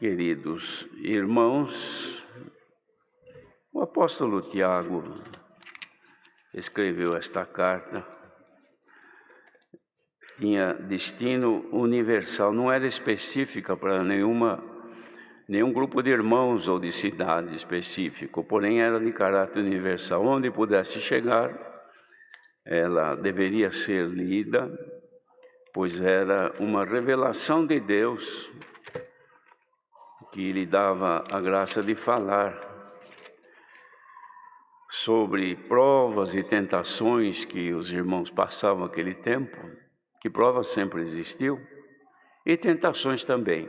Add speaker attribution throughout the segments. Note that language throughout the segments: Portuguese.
Speaker 1: Queridos irmãos, o apóstolo Tiago escreveu esta carta, tinha destino universal, não era específica para nenhum grupo de irmãos ou de cidade específico, porém era de caráter universal. Onde pudesse chegar, ela deveria ser lida, pois era uma revelação de Deus que lhe dava a graça de falar sobre provas e tentações que os irmãos passavam naquele tempo, que prova sempre existiu, e tentações também.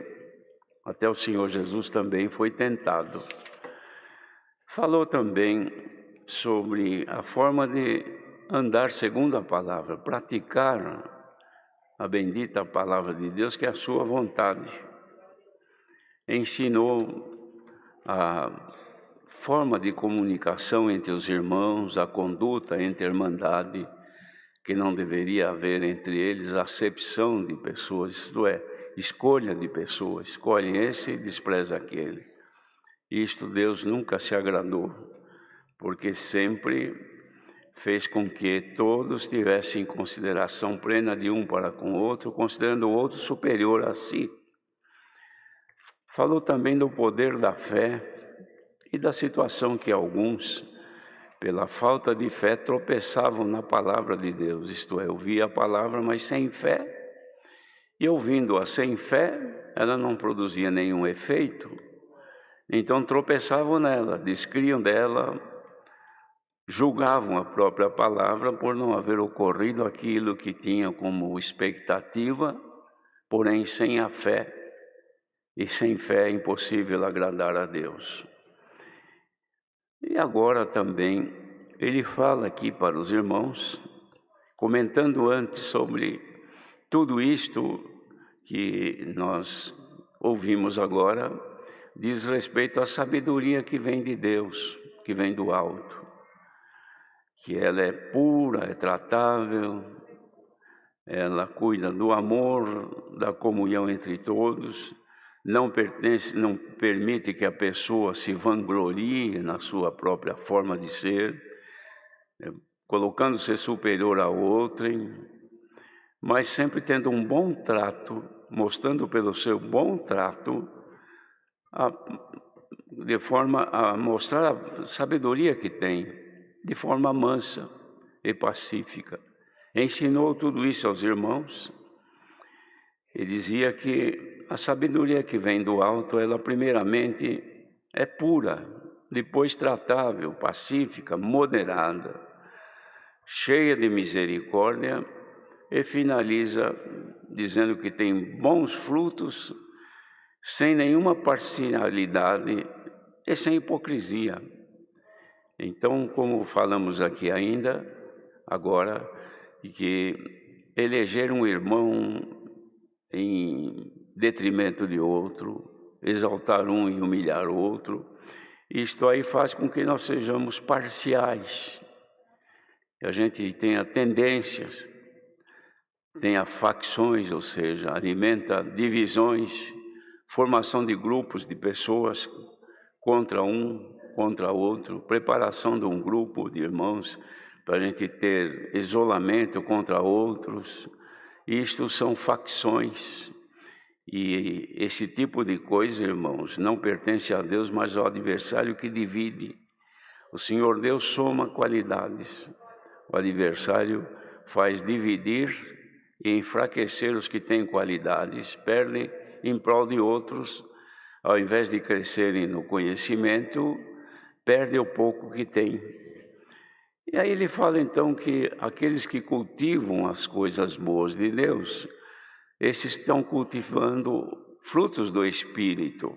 Speaker 1: Até o Senhor Jesus também foi tentado. Falou também sobre a forma de andar segundo a palavra, praticar a bendita palavra de Deus, que é a sua vontade. Ensinou a forma de comunicação entre os irmãos, a conduta entre a irmandade, que não deveria haver entre eles acepção de pessoas, isto é, escolha de pessoas, escolhe esse e despreza aquele. Isto Deus nunca se agradou, porque sempre fez com que todos tivessem consideração plena de um para com o outro, considerando o outro superior a si. Falou também do poder da fé e da situação que alguns, pela falta de fé, tropeçavam na palavra de Deus, isto é, ouvia a palavra, mas sem fé, e ouvindo-a sem fé, ela não produzia nenhum efeito, então tropeçavam nela, descriam dela, julgavam a própria palavra por não haver ocorrido aquilo que tinham como expectativa, porém sem a fé, e sem fé é impossível agradar a Deus. E agora também ele fala aqui para os irmãos, comentando antes sobre tudo isto que nós ouvimos agora, diz respeito à sabedoria que vem de Deus, que vem do alto, que ela é pura, é tratável, ela cuida do amor, da comunhão entre todos, não permite que a pessoa se vanglorie na sua própria forma de ser, colocando-se superior a outrem, mas sempre tendo um bom trato, mostrando pelo seu bom trato, de forma a mostrar a sabedoria que tem, de forma mansa e pacífica. Ensinou tudo isso aos irmãos e dizia que a sabedoria que vem do alto, ela primeiramente é pura, depois tratável, pacífica, moderada, cheia de misericórdia, e finaliza dizendo que tem bons frutos, sem nenhuma parcialidade e sem hipocrisia. Então, como falamos aqui ainda, agora, que eleger um irmão em detrimento de outro, exaltar um e humilhar o outro, isto aí faz com que nós sejamos parciais, que a gente tenha tendências, tenha facções, ou seja, alimenta divisões, formação de grupos de pessoas contra um, contra outro, preparação de um grupo de irmãos para a gente ter isolamento contra outros. Isto são facções, e esse tipo de coisa, irmãos, não pertence a Deus, mas ao adversário que divide. O Senhor Deus soma qualidades, o adversário faz dividir e enfraquecer os que têm qualidades, perde em prol de outros, ao invés de crescerem no conhecimento, perde o pouco que tem. E aí ele fala então que aqueles que cultivam as coisas boas de Deus, esses estão cultivando frutos do Espírito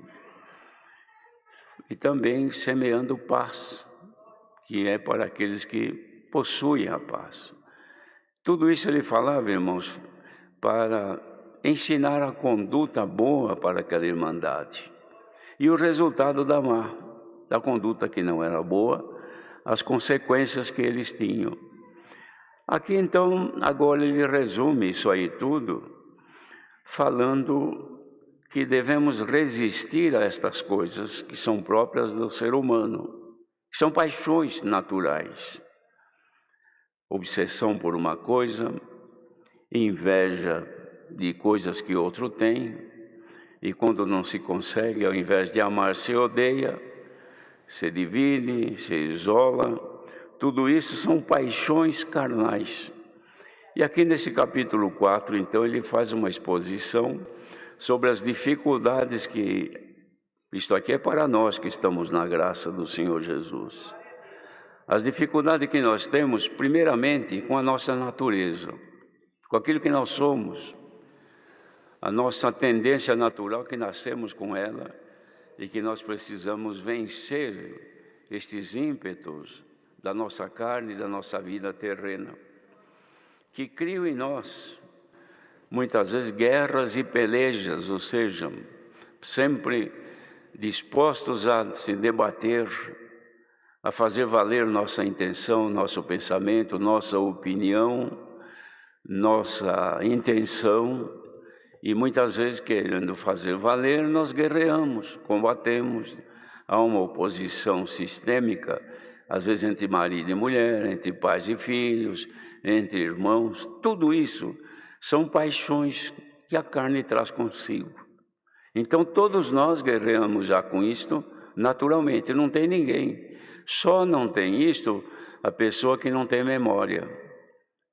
Speaker 1: e também semeando paz, que é para aqueles que possuem a paz. Tudo isso ele falava, irmãos, para ensinar a conduta boa para aquela irmandade. E o resultado da conduta que não era boa, as consequências que eles tinham. Aqui então, agora ele resume isso aí tudo, falando que devemos resistir a estas coisas que são próprias do ser humano, que são paixões naturais. Obsessão por uma coisa, inveja de coisas que outro tem, e quando não se consegue, ao invés de amar, se odeia, se divide, se isola. Tudo isso são paixões carnais. E aqui nesse capítulo 4, então, ele faz uma exposição sobre as dificuldades que, isto aqui é para nós que estamos na graça do Senhor Jesus. As dificuldades que nós temos, primeiramente, com a nossa natureza, com aquilo que nós somos, a nossa tendência natural que nascemos com ela e que nós precisamos vencer estes ímpetos da nossa carne e da nossa vida terrena, que criam em nós, muitas vezes, guerras e pelejas, ou seja, sempre dispostos a se debater, a fazer valer nossa intenção, nosso pensamento, nossa opinião, nossa intenção, e muitas vezes, querendo fazer valer, nós guerreamos, combatemos. Há uma oposição sistêmica, às vezes entre marido e mulher, entre pais e filhos, entre irmãos. Tudo isso são paixões que a carne traz consigo. Então todos nós guerreamos já com isto naturalmente, não tem ninguém. Só não tem isto a pessoa que não tem memória,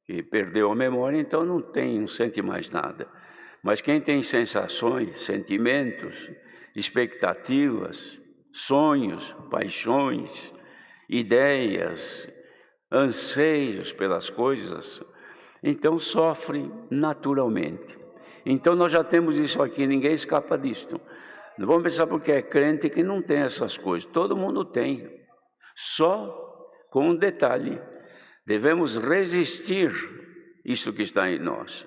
Speaker 1: que perdeu a memória, então não sente mais nada. Mas quem tem sensações, sentimentos, expectativas, sonhos, paixões, ideias, anseios pelas coisas, então sofre naturalmente. Então nós já temos isso aqui, ninguém escapa disto. Não vamos pensar porque é crente que não tem essas coisas, todo mundo tem. Só com um detalhe, devemos resistir isso que está em nós,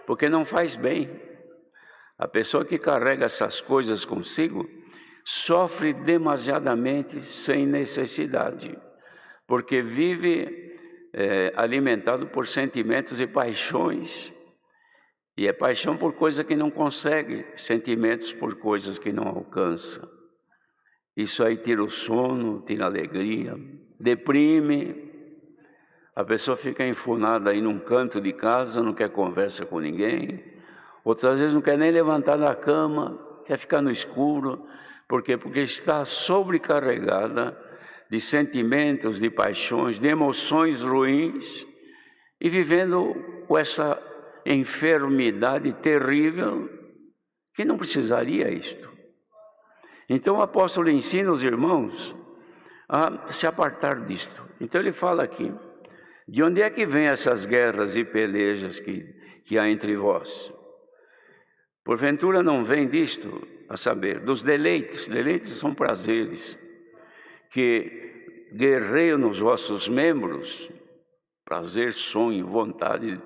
Speaker 1: porque não faz bem. A pessoa que carrega essas coisas consigo sofre demasiadamente sem necessidade, porque vive alimentado por sentimentos e paixões, e é paixão por coisa que não consegue, sentimentos por coisas que não alcança. Isso aí tira o sono, tira a alegria, deprime. A pessoa fica enfunada aí num canto de casa, não quer conversa com ninguém. Outras vezes não quer nem levantar da cama, quer ficar no escuro. Por quê? Porque está sobrecarregada de sentimentos, de paixões, de emoções ruins e vivendo com essa enfermidade terrível que não precisaria isto. Então o apóstolo ensina os irmãos a se apartar disto. Então ele fala aqui, de onde é que vêm essas guerras e pelejas que há entre vós? Porventura não vem disto, a saber, dos deleites. Deleites são prazeres que guerreiam nos vossos membros, prazer, sonho, vontade,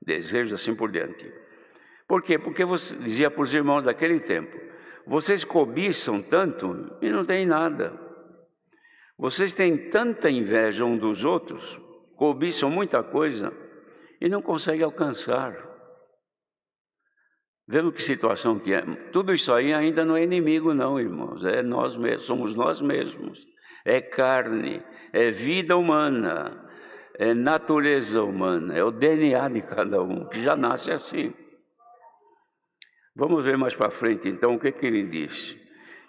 Speaker 1: desejo, assim por diante. Por quê? Porque você dizia para os irmãos daquele tempo, vocês cobiçam tanto e não têm nada. Vocês têm tanta inveja um dos outros, cobiçam muita coisa e não conseguem alcançar. Vemos que situação que é. Tudo isso aí ainda não é inimigo não, irmãos. É nós mesmos, somos nós mesmos. É carne, é vida humana, é natureza humana, é o DNA de cada um, que já nasce assim. Vamos ver mais para frente, então, o que ele diz.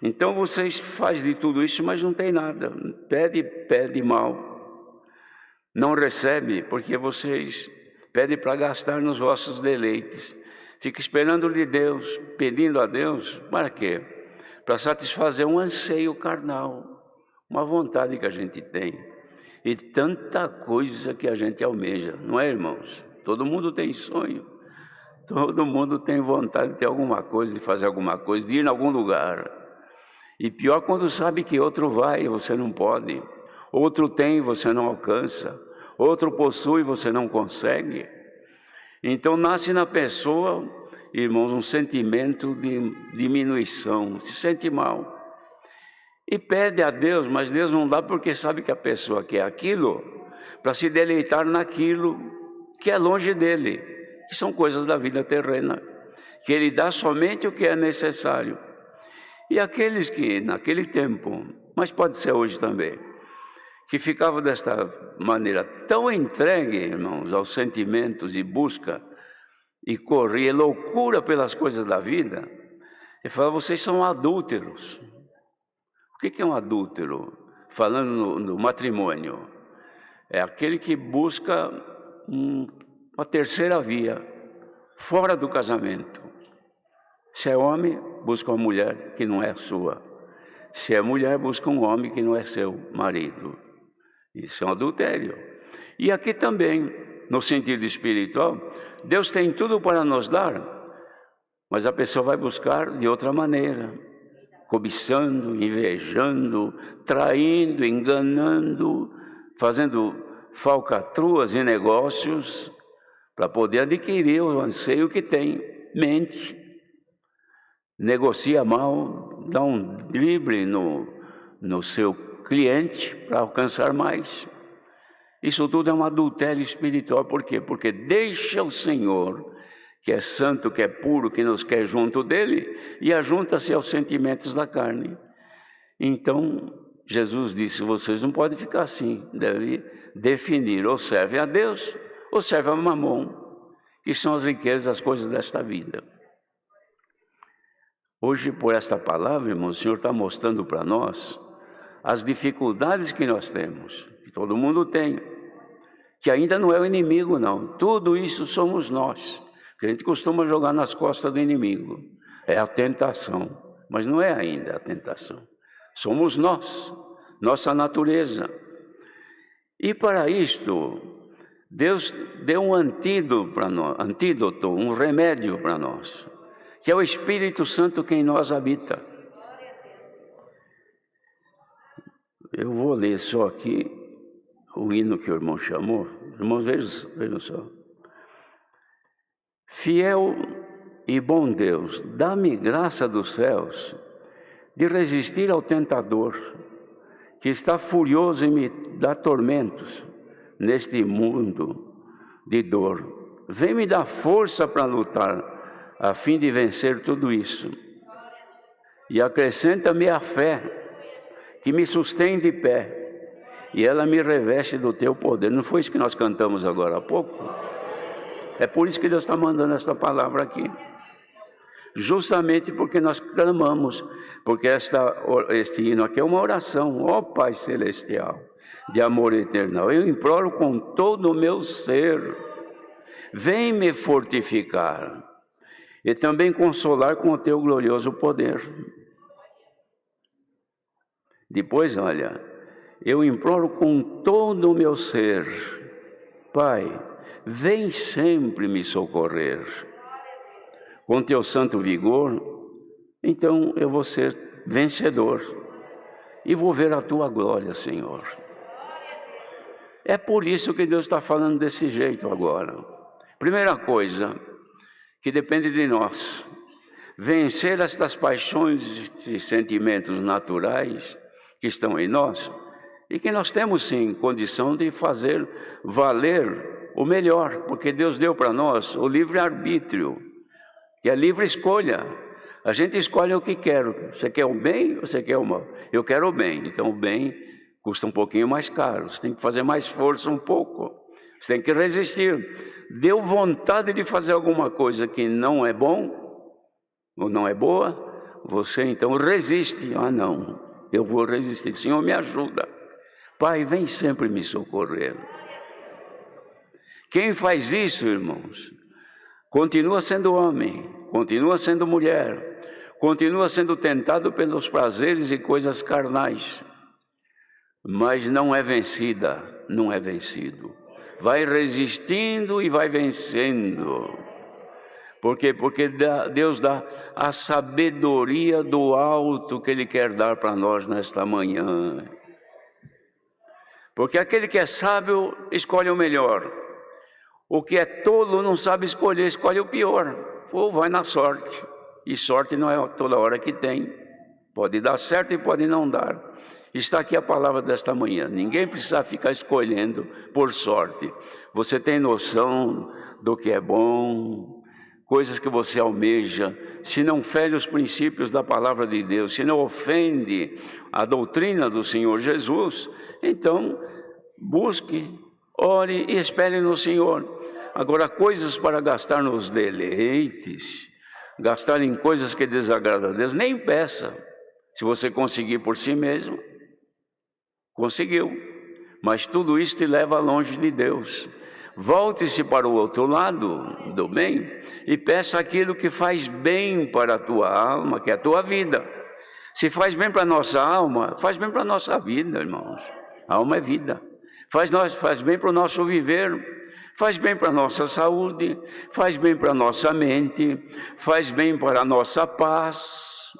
Speaker 1: Então, vocês fazem de tudo isso, mas não tem nada. Pede mal. Não recebe, porque vocês pedem para gastar nos vossos deleites. Fica esperando de Deus, pedindo a Deus, para quê? Para satisfazer um anseio carnal, uma vontade que a gente tem. E tanta coisa que a gente almeja, não é, irmãos? Todo mundo tem sonho. Todo mundo tem vontade de ter alguma coisa, de fazer alguma coisa, de ir em algum lugar. E pior quando sabe que outro vai e você não pode. Outro tem e você não alcança. Outro possui e você não consegue. Então nasce na pessoa, irmãos, um sentimento de diminuição. Se sente mal. E pede a Deus, mas Deus não dá porque sabe que a pessoa quer aquilo para se deleitar naquilo que é longe dele. Que são coisas da vida terrena, que Ele dá somente o que é necessário. E aqueles que naquele tempo, mas pode ser hoje também, que ficavam desta maneira tão entregue, irmãos, aos sentimentos e busca, e corria loucura pelas coisas da vida, ele falava, vocês são adúlteros. O que é um adúltero? Falando no matrimônio, é aquele que busca uma terceira via, fora do casamento. Se é homem, busca uma mulher que não é sua. Se é mulher, busca um homem que não é seu marido. Isso é um adultério. E aqui também, no sentido espiritual, Deus tem tudo para nos dar, mas a pessoa vai buscar de outra maneira, cobiçando, invejando, traindo, enganando, fazendo falcatruas e negócios para poder adquirir o anseio que tem. Mente, negocia mal, dá um drible no seu cliente para alcançar mais. Isso tudo é um adultério espiritual. Por quê? Porque deixa o Senhor, que é santo, que é puro, que nos quer junto dele, e ajunta-se aos sentimentos da carne. Então, Jesus disse, vocês não podem ficar assim, devem definir, ou serve a Deus, ou serve a Mamon, que são as riquezas, as coisas desta vida. Hoje, por esta palavra, irmão, o Senhor está mostrando para nós as dificuldades que nós temos, que todo mundo tem, que ainda não é o inimigo, não. Tudo isso somos nós, que a gente costuma jogar nas costas do inimigo. É a tentação, mas não é ainda a tentação. Somos nós, nossa natureza. E para isto, Deus deu um antídoto, um remédio para nós, que é o Espírito Santo que em nós habita. Eu vou ler só aqui o hino que o irmão chamou. Irmãos, vejam só. Fiel e bom Deus, dá-me graça dos céus de resistir ao tentador, que está furioso e me dá tormentos neste mundo de dor. Vem me dar força para lutar, a fim de vencer tudo isso. E acrescenta-me a fé, que me sustém de pé, e ela me reveste do teu poder. Não foi isso que nós cantamos agora há pouco? É por isso que Deus está mandando esta palavra aqui. Justamente porque nós clamamos, porque este hino aqui é uma oração. Ó Pai Celestial, de amor eterno, eu imploro com todo o meu ser, vem me fortificar e também consolar com o teu glorioso poder. Depois, olha, eu imploro com todo o meu ser, Pai, vem sempre me socorrer. Com teu santo vigor, então eu vou ser vencedor e vou ver a tua glória, Senhor. É por isso que Deus está falando desse jeito agora. Primeira coisa, que depende de nós, vencer estas paixões e sentimentos naturais que estão em nós, e que nós temos sim condição de fazer valer o melhor, porque Deus deu para nós o livre-arbítrio, que é livre escolha. A gente escolhe o que quer. Você quer o bem ou você quer o mal? Eu quero o bem, então o bem custa um pouquinho mais caro, você tem que fazer mais força um pouco, você tem que resistir. Deu vontade de fazer alguma coisa que não é bom, ou não é boa, você então resiste. Ah não, eu vou resistir, Senhor me ajuda, Pai vem sempre me socorrer. Quem faz isso, irmãos, continua sendo homem, continua sendo mulher, continua sendo tentado pelos prazeres e coisas carnais, mas não é vencida, não é vencido. Vai resistindo e vai vencendo. Por quê? Porque Deus dá a sabedoria do alto que Ele quer dar para nós nesta manhã. Porque aquele que é sábio escolhe o melhor. O que é tolo não sabe escolher, escolhe o pior. Ou vai na sorte. E sorte não é toda hora que tem. Pode dar certo e pode não dar. Está aqui a palavra desta manhã. Ninguém precisa ficar escolhendo por sorte. Você tem noção do que é bom, coisas que você almeja, se não fere os princípios da palavra de Deus, se não ofende a doutrina do Senhor Jesus, então busque, ore e espere no Senhor. Agora, coisas para gastar nos deleites, gastar em coisas que desagradam a Deus, nem peça. Se você conseguir por si mesmo, conseguiu. Mas tudo isso te leva longe de Deus. Volte-se para o outro lado do bem e peça aquilo que faz bem para a tua alma, que é a tua vida. Se faz bem para a nossa alma, faz bem para a nossa vida, irmãos. A alma é vida. Faz bem para o nosso viver, faz bem para a nossa saúde, faz bem para a nossa mente, faz bem para a nossa paz,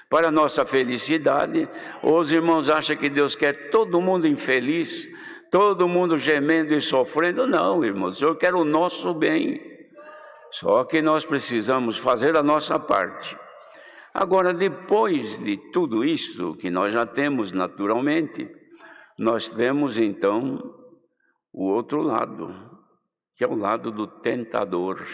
Speaker 1: para a nossa felicidade. Os irmãos acham que Deus quer todo mundo infeliz, todo mundo gemendo e sofrendo? Não, irmãos, o Senhor quer o nosso bem. Só que nós precisamos fazer a nossa parte. Agora, depois de tudo isso que nós já temos naturalmente, nós temos então o outro lado, que é o lado do tentador.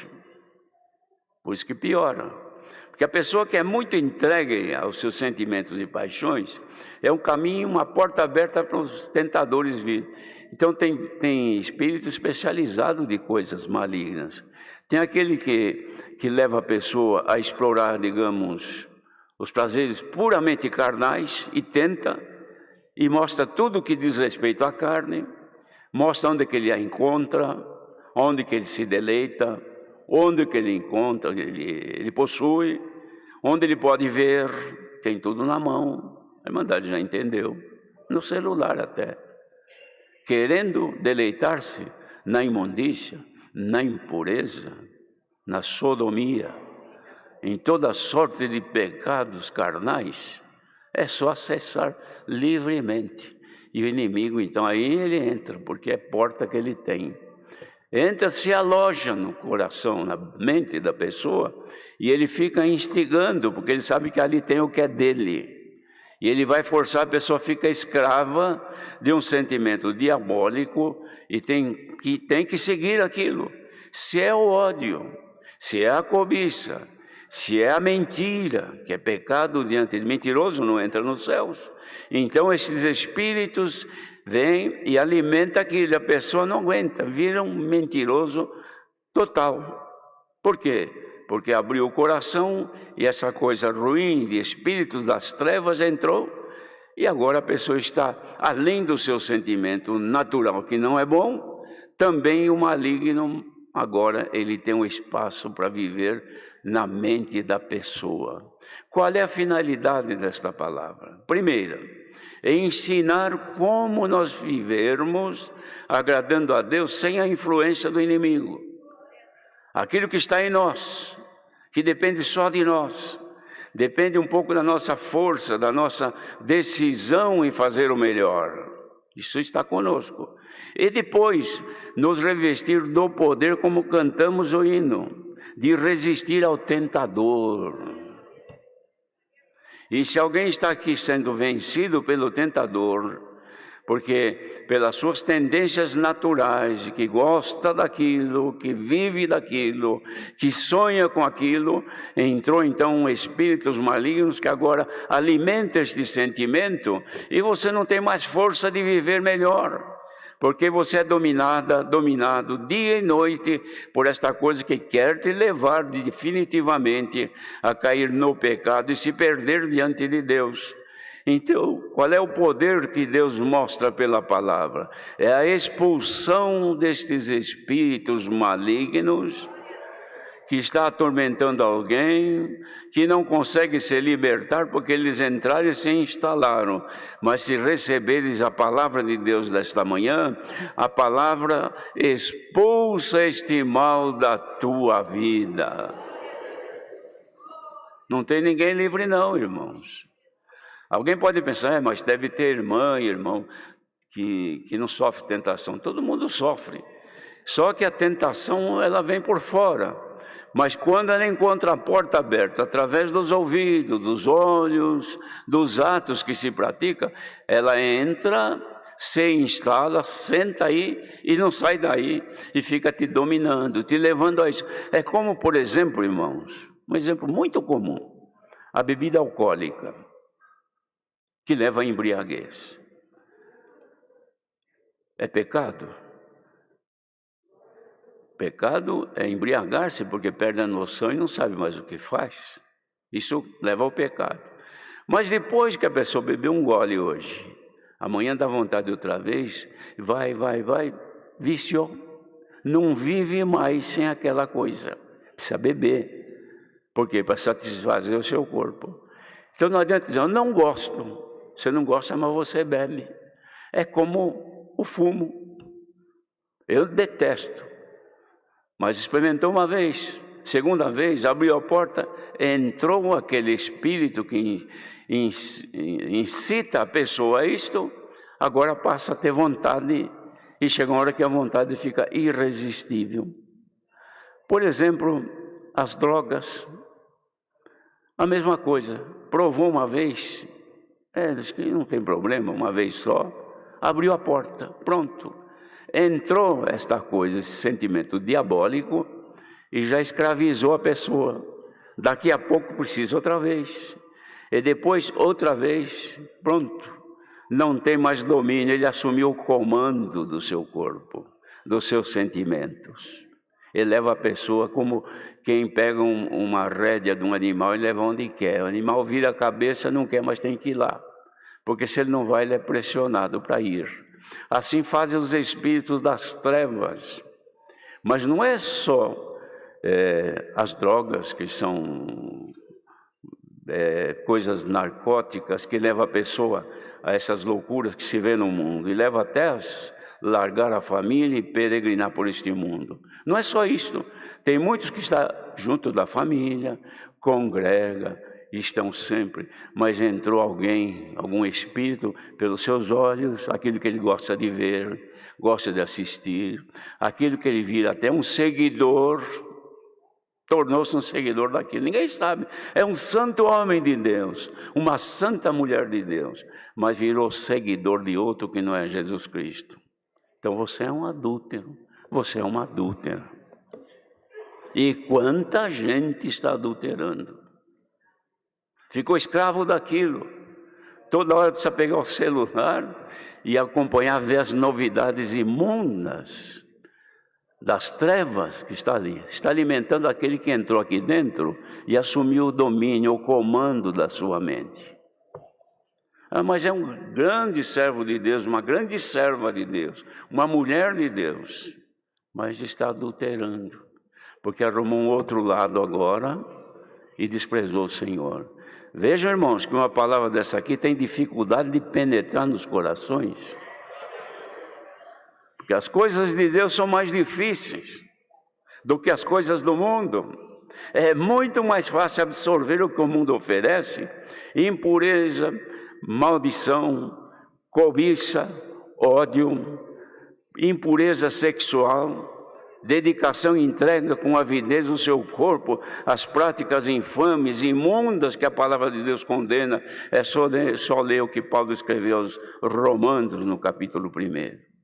Speaker 1: Por isso que piora. Porque a pessoa que é muito entregue aos seus sentimentos e paixões, é um caminho, uma porta aberta para os tentadores vir. Então tem espírito especializado de coisas malignas. Tem aquele que leva a pessoa a explorar, digamos, os prazeres puramente carnais e tenta, e mostra tudo o que diz respeito à carne, mostra onde que ele a encontra, onde que ele se deleita, onde que ele encontra, ele possui, onde ele pode ver, tem tudo na mão. A Irmandade já entendeu, no celular até. Querendo deleitar-se na imundícia, na impureza, na sodomia, em toda sorte de pecados carnais, é só acessar livremente. E o inimigo, então, aí ele entra, porque é porta que ele tem. Entra, se aloja no coração, na mente da pessoa, e ele fica instigando, porque ele sabe que ali tem o que é dele. E ele vai forçar, a pessoa fica escrava de um sentimento diabólico e tem que seguir aquilo. Se é o ódio, se é a cobiça, se é a mentira, que é pecado diante de mentiroso, não entra nos céus. Então esses espíritos vêm e alimentam aquilo, a pessoa não aguenta, vira um mentiroso total. Por quê? Porque abriu o coração e essa coisa ruim de espíritos das trevas entrou, e agora a pessoa está, além do seu sentimento natural, que não é bom, também o maligno, agora ele tem um espaço para viver na mente da pessoa. Qual é a finalidade desta palavra? Primeira, é ensinar como nós vivermos agradando a Deus sem a influência do inimigo. Aquilo que está em nós, que depende só de nós, depende um pouco da nossa força, da nossa decisão em fazer o melhor. Isso está conosco. E depois, nos revestir do poder, como cantamos o hino, de resistir ao tentador. E se alguém está aqui sendo vencido pelo tentador, porque pelas suas tendências naturais, que gosta daquilo, que vive daquilo, que sonha com aquilo, entrou então espíritos malignos que agora alimentam este sentimento, e você não tem mais força de viver melhor, porque você é dominado dia e noite por esta coisa que quer te levar definitivamente a cair no pecado e se perder diante de Deus. Então, qual é o poder que Deus mostra pela palavra? É a expulsão destes espíritos malignos que está atormentando alguém, que não consegue se libertar porque eles entraram e se instalaram. Mas se receberes a palavra de Deus desta manhã, a palavra expulsa este mal da tua vida. Não tem ninguém livre não, irmãos. Alguém pode pensar, mas deve ter irmã e irmão que não sofre tentação. Todo mundo sofre. Só que a tentação, ela vem por fora. Mas quando ela encontra a porta aberta, através dos ouvidos, dos olhos, dos atos que se pratica, ela entra se instala, senta aí e não sai daí, e fica te dominando, te levando a isso. É como, por exemplo, irmãos, um exemplo muito comum, a bebida alcoólica, que leva à embriaguez. É pecado? Pecado é embriagar-se porque perde a noção e não sabe mais o que faz. Isso leva ao pecado. Mas depois que a pessoa bebeu um gole hoje, amanhã dá vontade outra vez, vai, viciou. Não vive mais sem aquela coisa. Precisa beber. Por quê? Para satisfazer o seu corpo. Então não adianta dizer, eu não gosto. Você não gosta, mas você bebe. É como o fumo. Eu detesto. Mas experimentou uma vez, segunda vez, abriu a porta, entrou aquele espírito que incita a pessoa a isto, agora passa a ter vontade, e chega uma hora que a vontade fica irresistível. Por exemplo, as drogas, a mesma coisa, provou uma vez, diz que não tem problema, uma vez só, abriu a porta, pronto. Entrou esta coisa, esse sentimento diabólico, e já escravizou a pessoa. Daqui a pouco precisa outra vez. E depois outra vez, pronto. Não tem mais domínio, ele assumiu o comando do seu corpo, dos seus sentimentos. Ele leva a pessoa como quem pega uma rédea de um animal e leva onde quer. O animal vira a cabeça, não quer, mas tem que ir lá. Porque se ele não vai, ele é pressionado para ir. Assim fazem os espíritos das trevas. Mas não é só as drogas, que são coisas narcóticas, que levam a pessoa a essas loucuras que se vê no mundo, e leva até a largar a família e peregrinar por este mundo. Não é só isso. Tem muitos que estão junto da família, congrega, estão sempre, mas entrou alguém, algum espírito, pelos seus olhos, aquilo que ele gosta de ver, gosta de assistir, aquilo que ele vira até um seguidor, tornou-se um seguidor daquilo. Ninguém sabe, é um santo homem de Deus, uma santa mulher de Deus, mas virou seguidor de outro que não é Jesus Cristo. Então você é um adúltero, você é uma adúltera. E quanta gente está adulterando. Ficou escravo daquilo. Toda hora precisa pegar o celular e acompanhar, ver as novidades imundas das trevas que está ali. Está alimentando aquele que entrou aqui dentro e assumiu o domínio, o comando da sua mente. Mas é um grande servo de Deus, uma grande serva de Deus, uma mulher de Deus, mas está adulterando, porque arrumou um outro lado agora e desprezou o Senhor. Vejam, irmãos, que uma palavra dessa aqui tem dificuldade de penetrar nos corações. Porque as coisas de Deus são mais difíceis do que as coisas do mundo. É muito mais fácil absorver o que o mundo oferece. Impureza, maldição, cobiça, ódio, impureza sexual, dedicação e entrega com avidez o seu corpo às práticas infames, imundas que a palavra de Deus condena. É só ler o que Paulo escreveu aos Romanos no capítulo 1.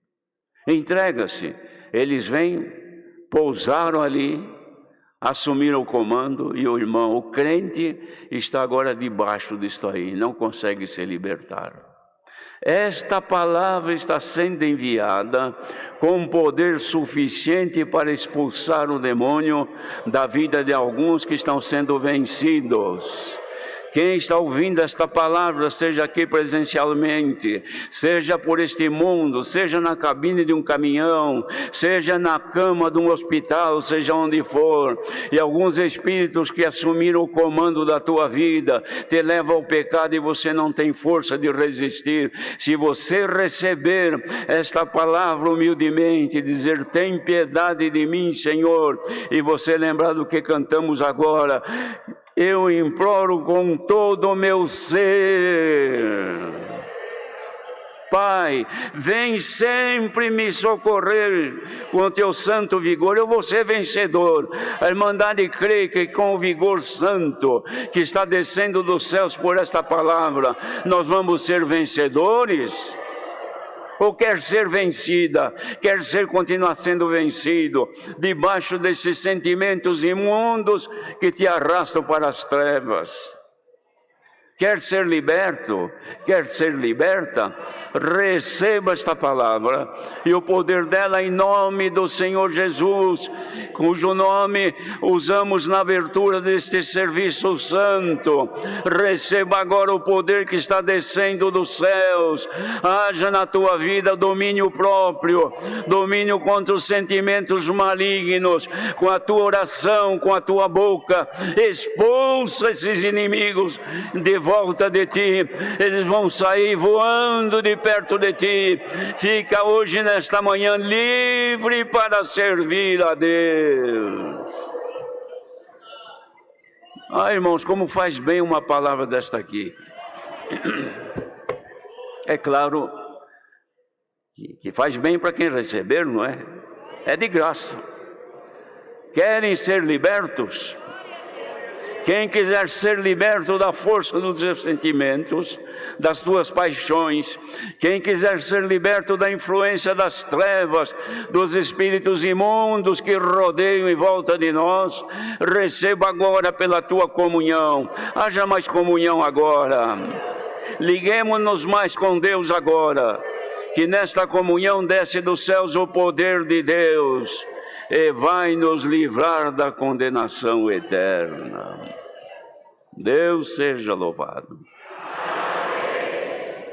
Speaker 1: Entrega-se. Eles vêm, pousaram ali, assumiram o comando, e o irmão, o crente, está agora debaixo disto aí, não consegue se libertar. Esta palavra está sendo enviada com poder suficiente para expulsar o demônio da vida de alguns que estão sendo vencidos. Quem está ouvindo esta palavra, seja aqui presencialmente, seja por este mundo, seja na cabine de um caminhão, seja na cama de um hospital, seja onde for, e alguns espíritos que assumiram o comando da tua vida, te levam ao pecado e você não tem força de resistir. Se você receber esta palavra humildemente, dizer, tem piedade de mim, Senhor, e você lembrar do que cantamos agora, eu imploro com todo o meu ser. Pai, vem sempre me socorrer com o teu santo vigor. Eu vou ser vencedor. A Irmandade crê que com o vigor santo que está descendo dos céus por esta palavra, nós vamos ser vencedores. ou quer ser vencida, quer continuar sendo vencido, debaixo desses sentimentos imundos que te arrastam para as trevas. Quer ser liberto, quer ser liberta, receba esta palavra e o poder dela em nome do Senhor Jesus, cujo nome usamos na abertura deste serviço santo. Receba agora o poder que está descendo dos céus. Haja na tua vida domínio próprio, domínio contra os sentimentos malignos, com a tua oração, com a tua boca. Expulsa esses inimigos de volta de ti, eles vão sair voando de perto de ti. Fica hoje, nesta manhã, livre para servir a Deus. Irmãos, como faz bem uma palavra desta aqui. É claro que faz bem para quem receber, não é? É de graça. Querem ser libertos? Quem quiser ser liberto da força dos seus sentimentos, das tuas paixões, quem quiser ser liberto da influência das trevas, dos espíritos imundos que rodeiam em volta de nós, receba agora pela tua comunhão. Haja mais comunhão agora. Liguemo-nos mais com Deus agora, que nesta comunhão desce dos céus o poder de Deus e vai nos livrar da condenação eterna. Deus seja louvado.